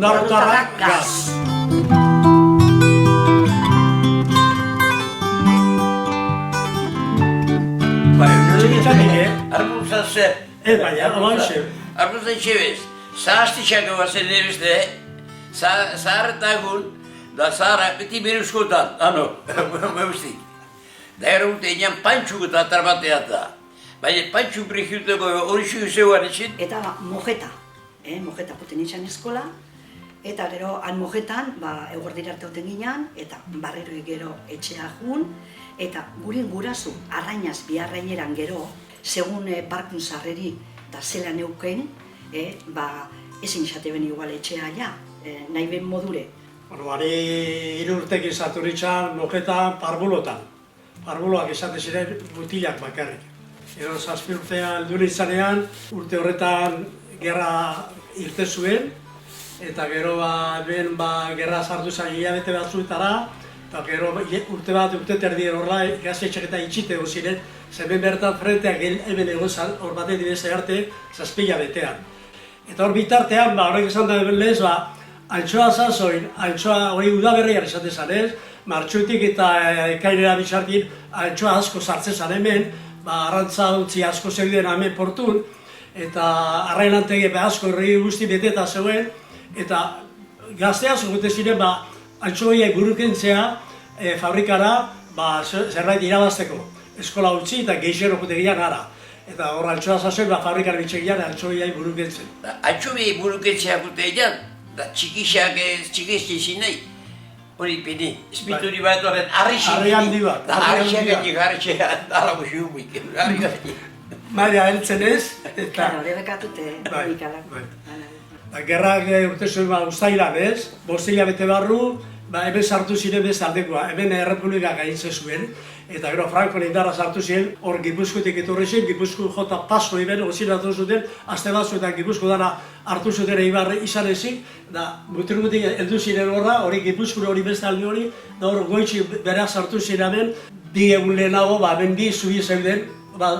Ondarrutarrak gaz! Arbuzan zer. Baina, oman zer. Arbuzan txebez. Zahaztitxako bazen erizte, zaharretagun, da zaharrak beti beruzkotan, ano, mebustik. Da errute enean pantxukuta atarbatea da. Baina pantxuk brejuteko hori xu zeuan etxin. Eta mojeta, mojeta poten itxan eskola, eta gero han mojetan, eguerdira arte hoten ginen, eta barrero gero etxea jun, eta gurin gurasu arrainaz biarraineran gero, segun barkun sarreri eta zela neuken, ezin izate ben igual etxea ja, nahi ben modure. Ari 3 urtek izaturitzan mojetan parbulotan. Parbuloak izate ziren mutilak bakarrik. Gero 7 urtea heldu izanean, urte horretan gerra irte zuen, eta gero ben gerra sartu zen hilabete batzuetara, eta gero urte bat, urte terdi horrela gaztetxek eta itxite ziren, zeben bertan frenteak hemen egon zan, hor baten dibese arte, 7 hilabetean. Eta hor bitartean, horrek esan da lez, antxoa zazoin, antxoa hori udaberriak izate zan ez, martxoitik eta ekainera bizarkin antxoa asko sartzen zan hemen, arrantza utzi asko zeuden hemen portun, eta arrainantegi asko herri guzti beteta zeuen, eta gazte asko gute ziren, antxoiek burukentzea fabrikara zerbait irabazteko. Eskola utzi eta geixero jute gian ara. Eta hor antxoa zazoin fabrikara bitxegian antxoiek burukentzen. Antxoiek burukentzea jute egan, txikixak txikizki nahi. Hori pini, espituri bat horren Arri handi bat. Arrixak egin garritxean, alago xiumik, arri gati. Maria heltzen ez, eta... Claro, hori bekatute, ikalak. Gerrak urte zuen ustailan ez, 5 hilabete barru, hemen sartu ziren bez aldekoa, hemen Errepublika gaintze zuen, eta gero Franko indarra sartu ziren, hor Gipuzkoetik etorri zen, Gipuzko jota paso eben, ozinatu zuten, azte batzuetan Gipuzko dara hartu zuten eibar izan ezik, da mutrikutik heldu ziren horra, hori Gipuzko hori beste alde hori, da hor goitzi beraz sartu ziren hemen, 2 egun lehenago, hemen 2 zubi zeuden,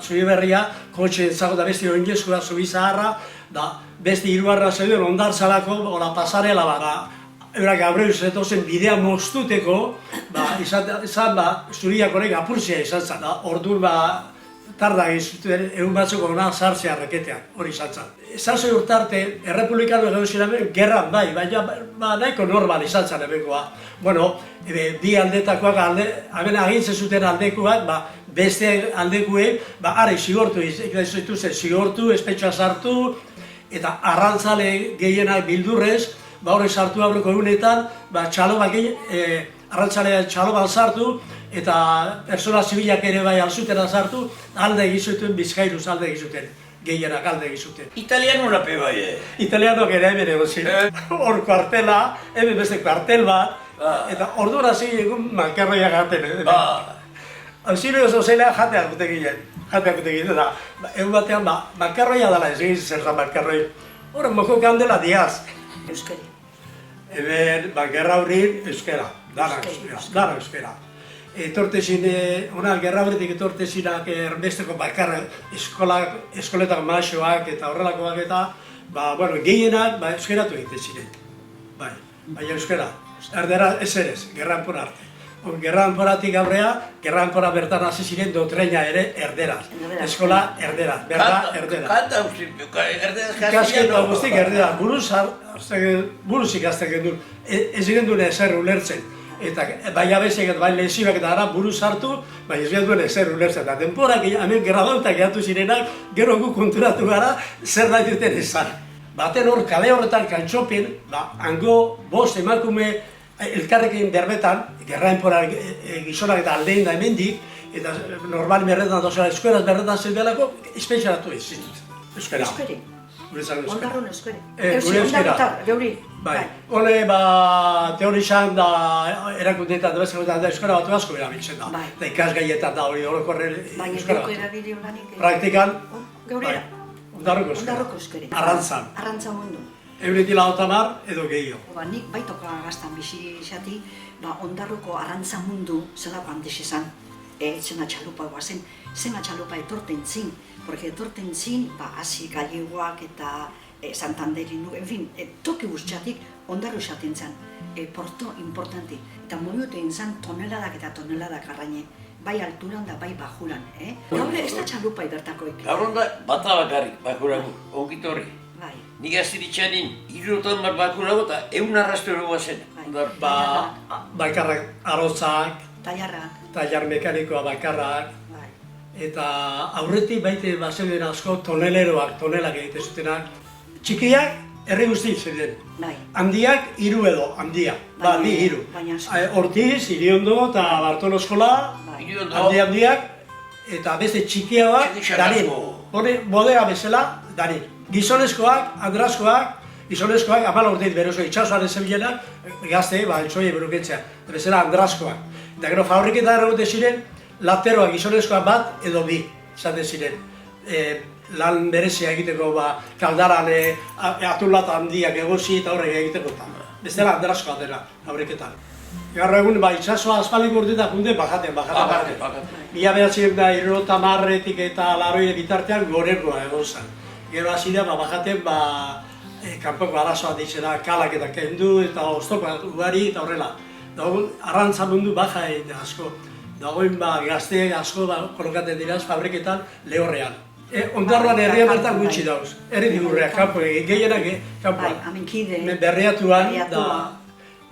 zubi berria, kotxe entzago da beste oinezko da zubi zaharra, da beste 3 zeuden Ondartzalako, pasarela eurak Abreu zetozen bidea moztuteko, izan zuriak horrek apurtzea izan zen, orduan tarda egizuten egun batzuk hona sartzea reketean, hori izan zen. Zazoi urtarte, Errepublikano egon ziren gerran baina nahiko normal izan zen ebenkoa. Bueno, bi aldetakoak, hemen agintzen zuten aldekoak, beste aldekuek, are zigortu, zigortu, espetxoa sartu, eta arrantzale gehienak bildurrez, horre sartu aurreko egunetan, arrantzalea txalo bat sartu, eta persona zibilak ere bai alzutena sartu, alde egizuten, Bizkairuz alde egizuten, gehienak alde egizuten. Italianura pe bai, Italianok ere hemen egon ziren. Hor kuartela, hemen beste kuartel bat, eta orduan hasi egun makarroia gaten. Hauzire oso zelea jateak gute ginen, eta egun batean makarroia dela ez egin zer da makarroi. Horren moko kandela diaz. Euskari. Eben, gerra horrin euskera, dara euskera. Etortezin, gerra horretik etortezinak erbesteko bakarra eskoletak maaxoak eta horrelakoak eta gehienak euskeratu egiten ziren. Baina euskera, erdera ez ere, gerra enpora arte. Gerra enporatik aurrea, gerra enpora bertan hasi ziren dotreina ere erderaz. Eskola erderaz, berda erderaz. Kanta usipioka, erderaz Kasketua guztik erderaz, buruz ikazten gendun, ez gendun ezer ulertzen. Eta bai abesek eta bai lezioak eta ara buruz hartu, bai ez gendun ezer ulertzen. Eta denporak hemen grabautak gehiatu zirenak, gero gu konturatu gara zer nahi duten esan. Baten hor, kale horretan kantxopen, hango 5 emakume elkarrekin berbetan, gerra enpora gizonak eta aldein da hemendik, eta normal berretan dozera eskueraz berretan zendelako, espetxaratu ez zitut. Euskera. Euskari. Ondarrun euskari. Gure euskera. Geuri. Hone, teorizan da erakundeetan da bezala da euskara batu asko erabiltzen da. Eta ikasgaietan da hori orokorre euskara batu. Baina erabili honanik. Praktikan? Geurira. Ondarruko euskara. Ondarruko euskari. Arrantzan. Arrantza mundu. Euretila 30 edo gehiago. Nik baitoka gaztan bizi izati, Ondarruko arrantza mundu zelako handiz izan. Zena txalupa guazen, zena txalupa etorten zin. Porque etorten zin, hasi gallegoak eta Santanderin, en fin, toki guztiatik Ondarru esaten zen, porto importanti. Eta moiutu egin zen toneladak eta toneladak arraine, bai alturan da bai bajuran. Gaur ez da txalupai bertakoik. Gaur onda bata bakarrik bakurago, ongitorri. Bai. Nik aziritxanin, 30 bakurago eta 100 arrastero guazen. Bakarrak arotzak, Taiarrak. tailar mekanikoa bakarrak, Bai. eta aurretik baite bazen asko toneleroak, tonelak egite zutenak. Txikiak herri guzti ziren. Bai. Handiak 3 edo, handia. Ba, Baina- 2, baina 3. asko. Ortiz, Iriondo eta Bartolo Eskola, Bai. Iriondo. handiak, eta beste txikiagoak, Txiki darin. xarrasko. Hori, bodega bezala, darin. Gizonezkoak, andrazkoak, gizonezkoak, 14 urteit beroso itxasuaren zebilenak, gazte, eltsoi beruketzea, bezala andrazkoak. Eta gero fabriketan erregote ziren, lateroak gizonezkoak bat edo bi, esaten ziren. Lan berezia egiteko, kaldaran atulat handiak egosi eta horrek egiteko eta. Bezala andrazkoa dela, fabriketan. Gaur egun, itxasua aspaldiko urteetan junde, bajaten. Bakate. 1970etik eta 80 bitartean gorekoa egon zen. Gero hasi da, bajaten, kanpoko arazoa ditzera, kalak eta kendu, eta oztokoa ugari eta horrela. Dagoen, arrantza mundu baja egite asko. Dagoen, gazte asko kolokaten dira fabriketan lehorrean. Ondarroan herrian bertan gutxi dauz. Herri digurreak, kanpo, gehienak kanpoan. Bai, aminkide. Berriatuan, da, Berriatuan.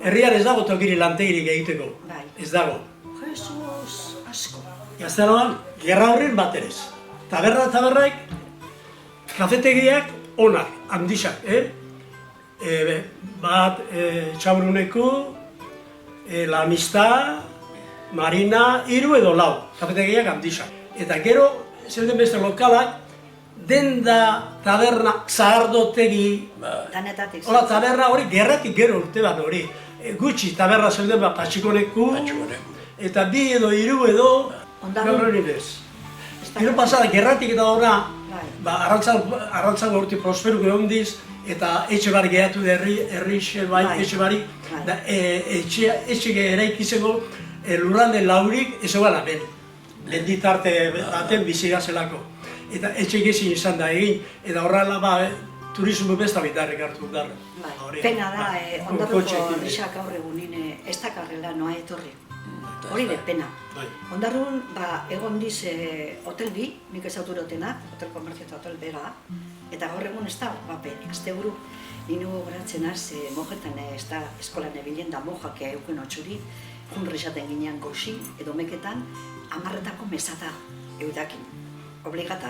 herrian ez dago tokiri lantegirik egiteko. Bai. Ez dago. Jesus, asko. Gazteroan, gerra horren bat ere. Taberraik, kafetegiak onak, handixak, bat Txabruneko, La Amistad, Marina, 3 edo 4, kafetegiak handixak. Eta gero, zeuden beste lokalak, denda, taberna, zahardotegi, Danetatik. hola, taberna hori gerratik gero urte bat hori. Gutxi taberna zeuden Patxikoneku, eta 2 edo 3 edo, Ondarrun. gaur hori bez. Gero pasada, gerratik eta horra, Bai. arrantzan urte prosperu gehondiz, eta etxe bari gehatu da etxe bari, Bai. da etxe eraikizeko lurralde laurik ez egon aben. Lenditarte baten biziga zelako. Eta etxe gezin izan da egin, eta horrela turismo besta bitarrik hartu darra. Bai. Pena da, Ondarruko rixak gaur egunin ez dakarrela noa etorri. Hori de pena. Ondarrun, egon diz hotel bi, nik ez autorotena, hotel komerzio eta hotel bega, eta gaur egun ez da, azte buru, nire gogoratzen az, mojetan ez da eskolan ebilen da mojak euken otxuri, junrisaten ginean goxi, edo meketan, 10 mesata eudakin. Obligata,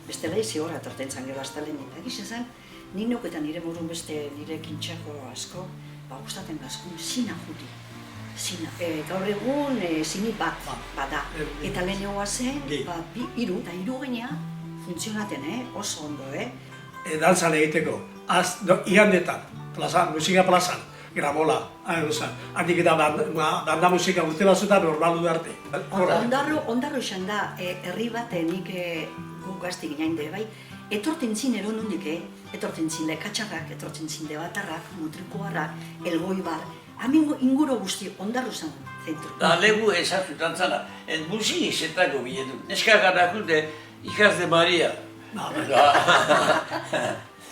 bestela izi horra torten gero hasta lehenin. Egiz esan, ninok eta nire morun beste nire kintxako asko, gustaten gazkun zina juti. Zina. Gaur egun zini bat da. Eta lehenagoa zen, 2, 3, eta 3 gainea funtzionaten, oso ondo, Dantzan egiteko, igandetan, musika plazan, gramola, handik eta banda musika urte batzutan normalu arte. Ondarro izan da, herri bat nik gu gazti ginen de, bai, etorten zin eron hundik, etorten zin lekatxarrak, etorten zin debatarrak, mutrikoarrak, elgoi bar, hamen inguro guzti Ondarro zan zentru. Da legu esazutan zana, musik zetako biletu. Neska gara junte, hijas de Maria.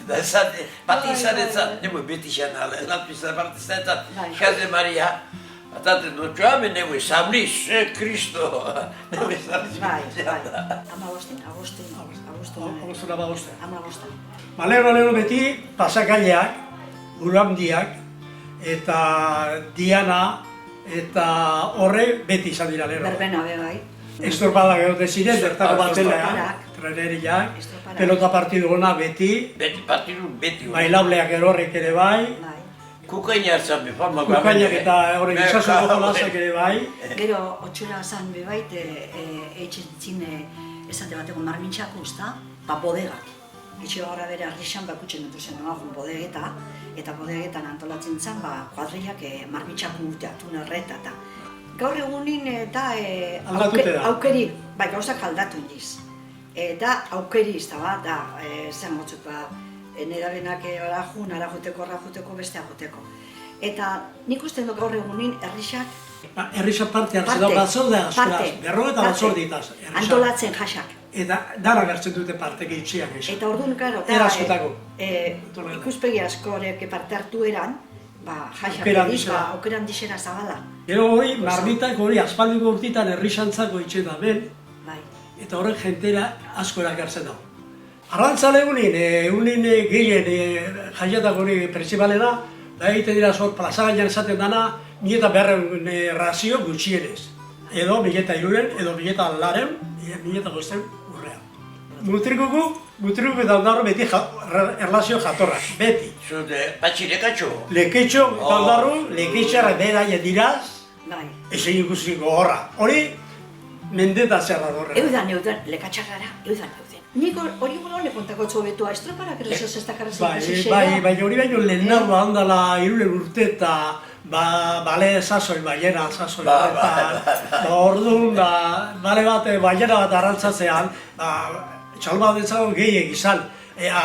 Da esate, bati izanetzat, nemo beti xan ala, latu izan bat izanetzat, hijas de Maria. Atate notxoamen nemo, Samlis, Kristo. Bai. Amagostin. Leheno beti pasakaileak, buruhandiak, eta Diana, eta horre beti izan dira leheno. Berbena be bai. Estorpadak egote ziren, bertako batela, Estorpadak. treneriak, Estorpadak. pelota partidu gona beti, Partidu beti. bailableak erorrek ere bai, Bai. Kukaina hartzan befama. kukainak eta horrek izasoko jolazak ere bai. Gero, otxura zan bebait, eitzen zine esate bateko marmintxako usta, bodegak. Etxe horra bere arrixan bakutzen dut zen noagun bodegeta, eta bodegetan antolatzen zen, kuadriak marmintxako urteatu nerreta eta. Gaur egunin da Aldatute da. aukeri, bai gauzak aldatu indiz. Da aukeri izta bat, da, zen gotzuk nedabenak arajuteko, beste ajuteko. Eta nik uste dut gaur egunin herrixak Herrixak parte hartzen da, batzordea askoraz, 50 batzordeetaz. antolatzen jasak. eta dara gertzen dute parteke itxiak esan. Eta orduan, karo, Eraskotako. ikuspegi askorek parte hartu eran, jaixak Aukeran ediz, dizela. aukeran dixera zabala. Gero hori, marmitak hori aspaldiko urtitan herrisantzako itxe da ben, Bai, eta horrek jentera asko erakartzen dago. Arrantzale unin gehien jaiatak hori prinsipalela, da egiten dira zor plaza gainean esaten dana, 1.200 razio gutxienez. Edo 1.300, edo 1.200, 1.500 urrean. Mutrikuku eta ondarro beti erlazio jatorrak, beti. Zute, patxi lekatxo. Leketxo eta ondarro, leketxara beraia diraz, bai. ezin ikusi gogorra. Hori, mendeta zerra dorre. Eudan, lekatxarrara, eudan. Nik hori gure honek kontako txobetua, estroparak errezioz ez dakarrez ikusi Bai, hori baino lehenago handala irulen urte eta bale sasoi, baiena sasoi, eta orduan, bale bat, baiena bat arrantzatzean, txalba dentzago gehiek izan,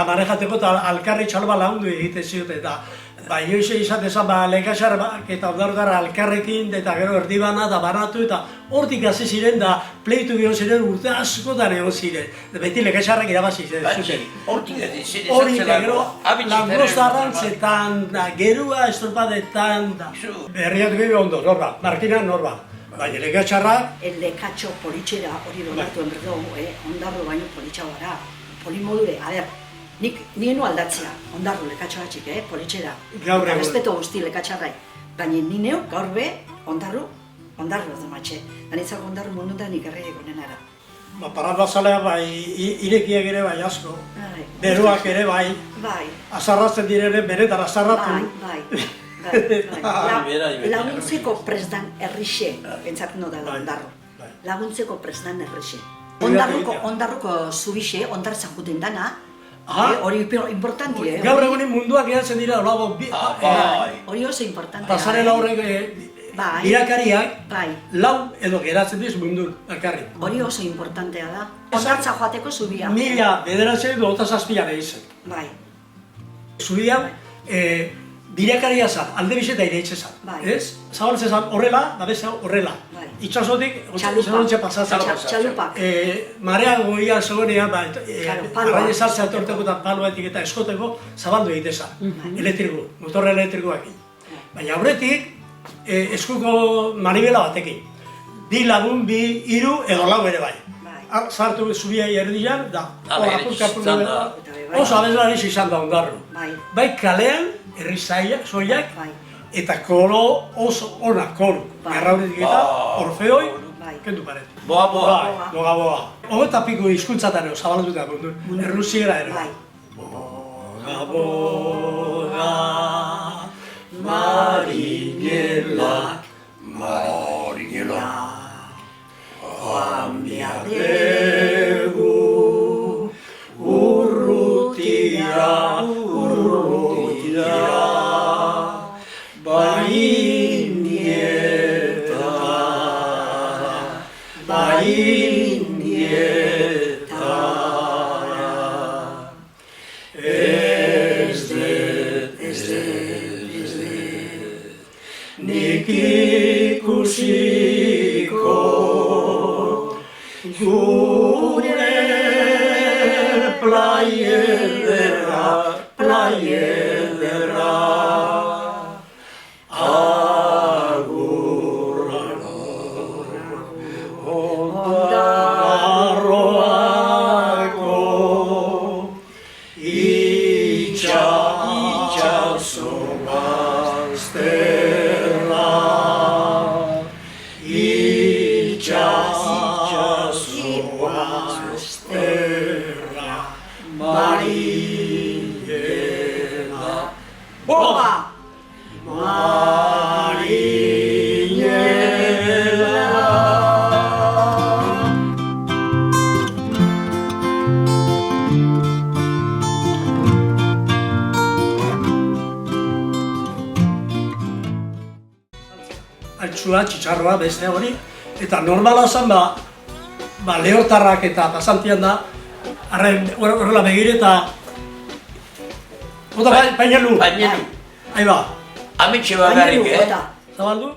manejateko eta alkarri txalba lagundu egiten ziote, eta inoiz izatezan lekaxar eta ondarrotara alkarrekin, eta gero erdibana eta banatu, eta hortik hasi ziren, da pleitu gero ziren urte askotan egon ziren, beti lekaxarrak irabazi zuten. Hortik ez ziren Hori, gero, abitxitaren. langrozarrantzetan, gerua estropadetan, berriatu gero ondo, norba, markina norba. Baina lekaxarrak, Lekatxo politxera hori donatu enberdo, ondarro baino politxa gara, polimodure, nik nienu aldatzea, ondarro lekatxo batxik, politxera. Gaur egun. Respeto guzti lekatxarrai. Baina ni neu gaur be, ondarro domatxe. Banitzako ondarro mundutan nik erreieko nenara. parabazalea bai, irekiak ere bai asko, beruak ere bai, Bai, azarratzen direne benetan azarratu. bai. Laguntzeko presdan errixe, pentsatzen dela ondarro. Laguntzeko presdan errixe. Ondarruko zubixe, ondartza juten dana, hori importanti, Gaur egunin munduak edatzen dira, olago, hori oso importante. pasarela horrek birakariak, Bai, lau edo geratzen diz mundu elkarri. hori oso importantea da. Ondartza joateko zubia. 1927an egin zen. Bai, Zubian, birakaria zan, alde bizeta ireitze zan, Bai. ez? Zabaltze zan horrela, da beza horrela. Bai. Itxasotik, Txalupa. zelontxe pasatzen. Txalupak. Marea goia zegoenean, paloa. arraien sartzea etorteko eta paloetik eta eskoteko zabaldu egite zan, elektriko, motor elektrikoakin. Baina aurretik, eskuko manibela batekin. Bi lagun, bi hiru edo lau ere bai. Sartu zubiai erdian, da, Zanda. oso abeslari izan da ondarro. Bai, Kalean, herri zoiak, bai, eta kolo oso ona, kolo. Bai. Garraunetik eta orfeoi, bai. kendu paret. Boa. Boga. Hogeta piko hizkuntzatan ego zabalatuta mundu, errusiera ere. bai. Boga, marinelak, joan behar dugu, urrutira, baindietara, ez nik ikusiko gure playa ederra, ondarroako itxaso bazterra, marinela, Boga! Altsua, txitsarroa, beste hori, eta normala zen, lehortarrak eta pasantian da, horrela begire eta painelu. Painelu. Ahí ba, Ametxe bakarrik, Baina, zabaldu?